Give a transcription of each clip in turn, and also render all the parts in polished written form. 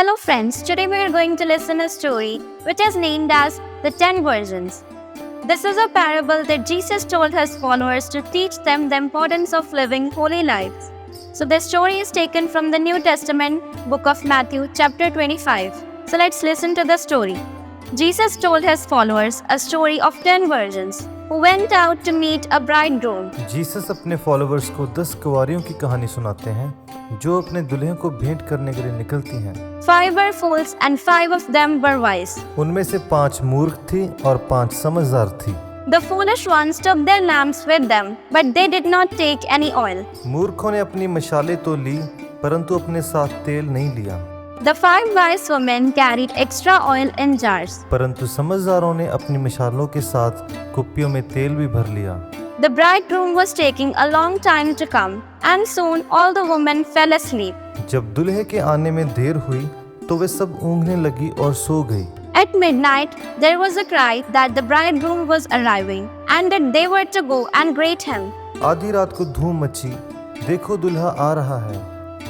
Hello friends, today we are going to listen a story which is named as the 10 Virgins. This is a parable that Jesus told his followers to teach them the importance of living holy lives. So this story is taken from the New Testament book of Matthew chapter 25. So let's listen to the story. Jesus told his followers a story of 10 virgins who went out to meet a bridegroom. Jesus अपने followers को 10 कुंवारियों की कहानी सुनाते हैं जो अपने दुल्हे को भेंट करने के लिए निकलती हैं। 5 were fools and 5 of them were wise. उनमें से 5 मूर्ख थी और 5 समझदार थी। The foolish ones took their lamps with them, but they did not take any oil. मूर्खों ने अपनी मशालें तो ली परंतु अपने साथ तेल नहीं लिया। The 5 wise women carried extra oil in jars. परंतु समझदारों ने अपनी मशालों के साथ कुप्पियों में तेल भी भर लिया। The bridegroom was taking a long time to come, and soon all the women fell asleep. जब दुल्हे के आने में देर हुई तो वे सब ऊँघने लगी और सो गई। At midnight, there was a cry that the bridegroom was arriving, and that they were to go and greet him. आधी रात को धूम मची, देखो दुल्हा आ रहा है,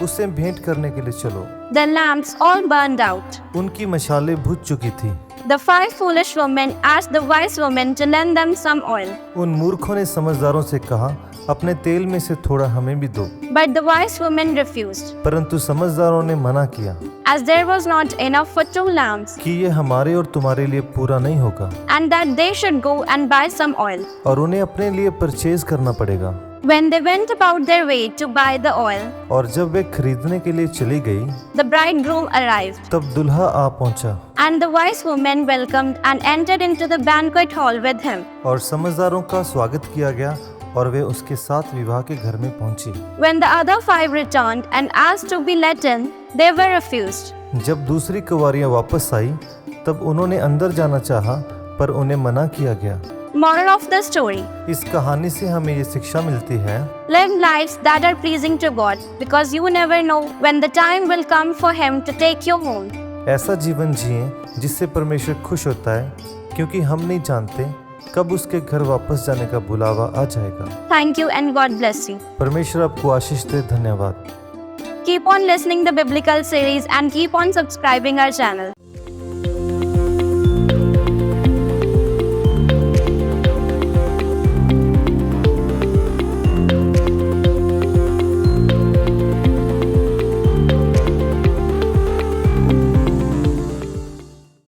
उससे भेंट करने के लिए चलो। The lamps all burned out. उनकी मशालें बुझ चुकी थी। The 5 foolish women asked the wise women to lend them some oil. उन मूर्खों ने समझदारों से कहा, अपने तेल में से थोड़ा हमें भी दो। But the wise women refused, परंतु समझदारों ने मना किया as there was not enough for 2 lamps, कि ये हमारे और तुम्हारे लिए पूरा नहीं होगा and that they should go and buy some oil. और उन्हें अपने लिए परचेज करना पड़ेगा। When they went about their way to buy the oil, और जब वे खरीदने के लिए चली गई the bridegroom arrived, तब दुल्हा आ पहुंचा and the wise women welcomed and entered into the banquet hall with him. और समझदारों का स्वागत किया गया और वे उसके साथ विवाह के घर में पहुंची। When the other 5 returned and asked to be let in, they were refused. जब दूसरी कुंवारियां वापस आई तब उन्होंने अंदर जाना चाहा पर उन्हें मना किया गया। Moral of the story: इस कहानी से हमें ये शिक्षा मिलती है, live lives that are pleasing to God, because you never know when the time will come for Him to take you home. ऐसा जीवन जिएं जिससे परमेश्वर खुश होता है, क्योंकि हम नहीं जानते कब उसके घर वापस जाने का बुलावा आ जाएगा। Thank you and God bless you. परमेश्वर आपको आशीष दे। धन्यवाद। Keep on listening the biblical series and keep on subscribing our channel.